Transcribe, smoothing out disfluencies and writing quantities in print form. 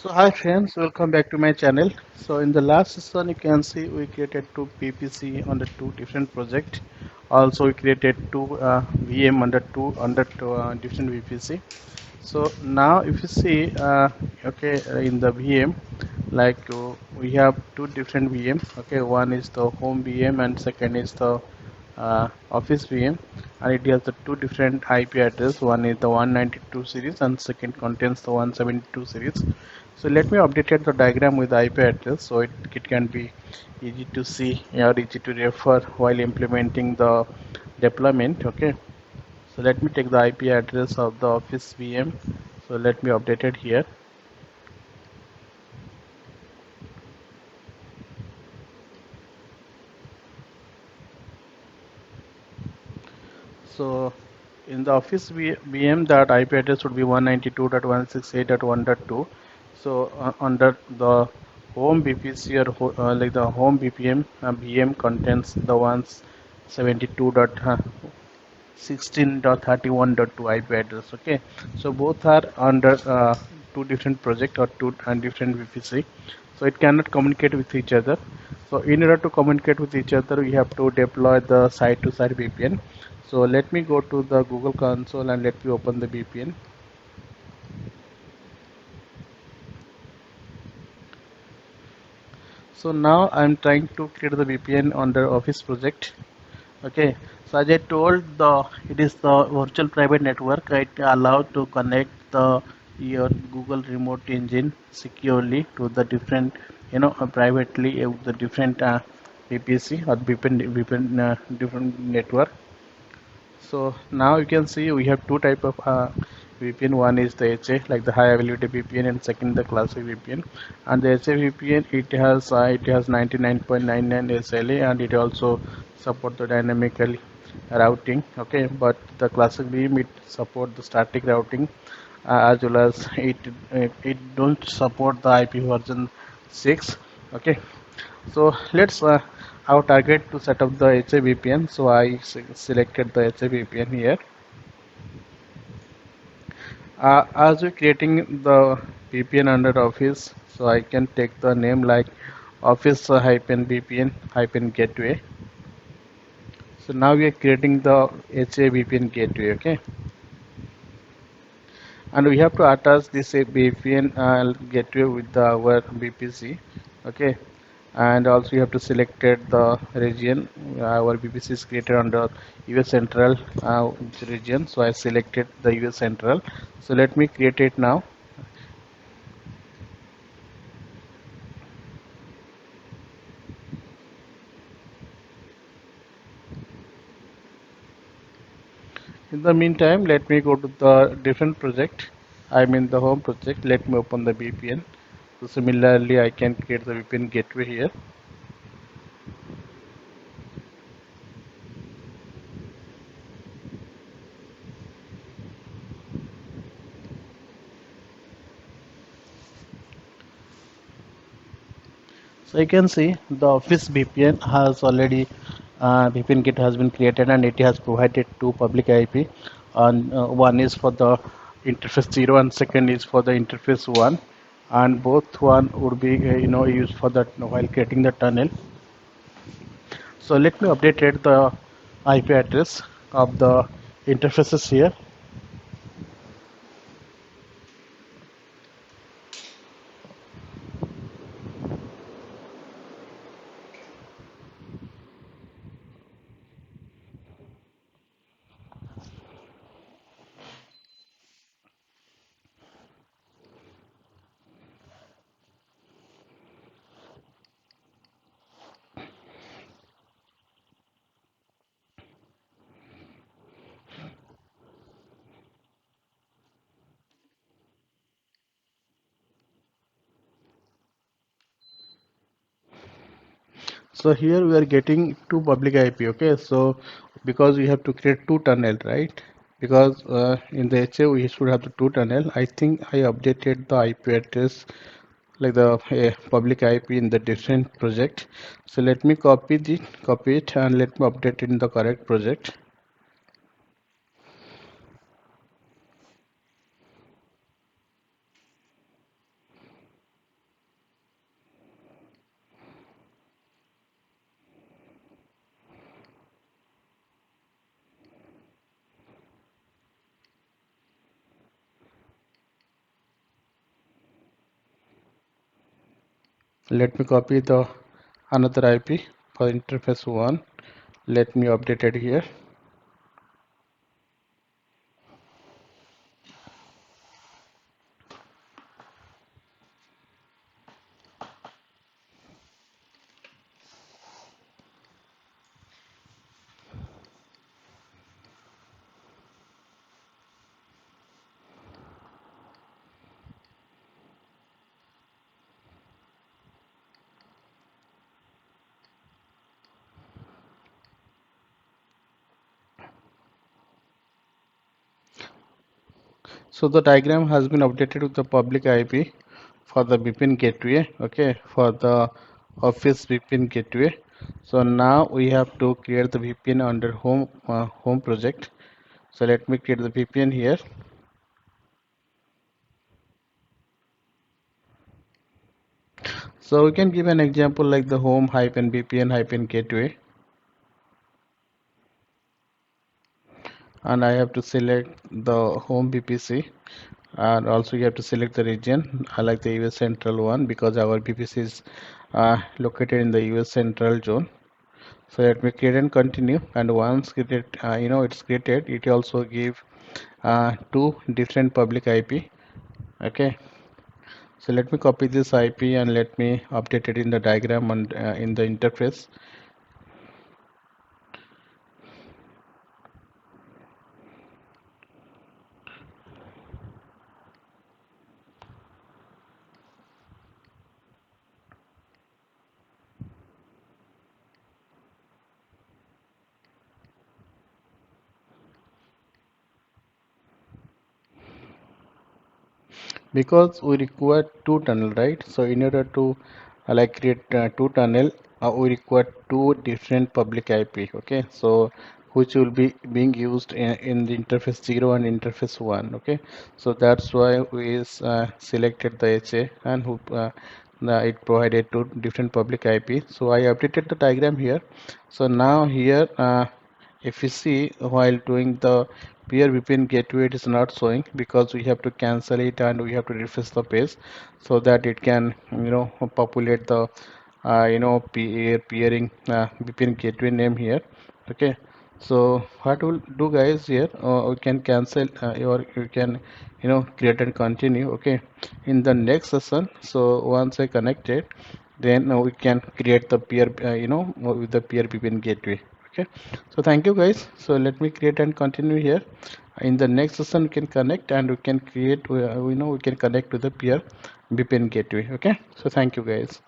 So hi friends, welcome back to my channel. So in the last session you can see we created two PPC under two different projects. Also we created two VM under two different VPC. So now if you see in the VM, we have two different VM. Okay, one is the home VM and second is the office VM, and it has the two different IP address. One is the 192 series and second contains the 172 series. So let me update the diagram with the IP address so it can be easy to see or easy to refer while implementing the deployment. Okay, so let me take the IP address of the office VM. So let me update it here. So in the office VM, that IP address would be 192.168.1.2. So under the home VPC or like the home VPN VM contains the 172.16.31.2 IP address. Okay, so both are under two different project or two and different VPC, so it cannot communicate with each other. So in order to communicate with each other, we have to deploy the side-to-side VPN. So let me go to the Google console and let me open the VPN. So now I'm trying to create the VPN under Office project. Okay, so as I told, it is the virtual private network. It allowed to connect your Google remote engine securely to the different, privately the different VPC or VPN different network. So now you can see we have two type of VPN. One is the HA, like the high availability VPN, and second the classic VPN. And the HA VPN, it has 99.99 SLA, and it also support the dynamical routing. Okay, but the classic VM, it support the static routing, as well as it don't support the IP version 6. Okay, so let's our target to set up the HA VPN. So I selected the HA VPN here. As we're creating the VPN under Office, so I can take the name like Office hyphen VPN hyphen gateway. So now we are creating the HA VPN gateway. Okay, and we have to attach this VPN gateway with our VPC. Okay, and also you have to select the region. Our VPC is created under US Central region, so I selected the US Central. So let me create it now. In the meantime, let me go to the different project. I'm in the home project. Let me open the VPN. So similarly, I can create the VPN gateway here. So you can see the Office VPN has already VPN kit has been created, and it has provided two public IP. And one is for the interface 0 and second is for the interface 1, and both one would be used for that while creating the tunnel. So let me update the IP address of the interfaces here. So here we are getting two public IP. Okay, so because we have to create two tunnel, right? Because in the HA we should have the two tunnel. I think I updated the IP address like the public IP in the different project. So let me copy it, and let me update it in the correct project. Let me copy the another IP for interface 1. Let me update it here. So the diagram has been updated with the public IP for the VPN gateway, okay, for the office VPN gateway. So now we have to create the VPN under home project. So let me create the VPN here. So we can give an example like the home hyphen VPN hyphen gateway, and I have to select the home VPC, and also you have to select the region. I like the US Central one because our VPC is located in the US Central zone. So let me create and continue, and once created, it's created, it also give two different public IP. Okay, so let me copy this IP and let me update it in the diagram and in the interface. Because we require two tunnel, right? So in order to like create two tunnel, we require two different public IP. Okay, so which will be being used in the interface 0 and interface 1. Okay, so that's why we selected the HA and who it provided two different public IP. So I updated the diagram here. So now here if you see while doing the peer VPN gateway, it is not showing because we have to cancel it and we have to refresh the page so that it can populate the peering VPN gateway name here. Okay, so what we'll do guys here, we can cancel or you can create and continue. Okay, in the next session, so once I connect it, then we can create the peer with the peer VPN gateway. Okay, so thank you guys. So let me create and continue here. In the next session we can connect and we can create we can connect to the peer VPN gateway. Okay, so thank you guys.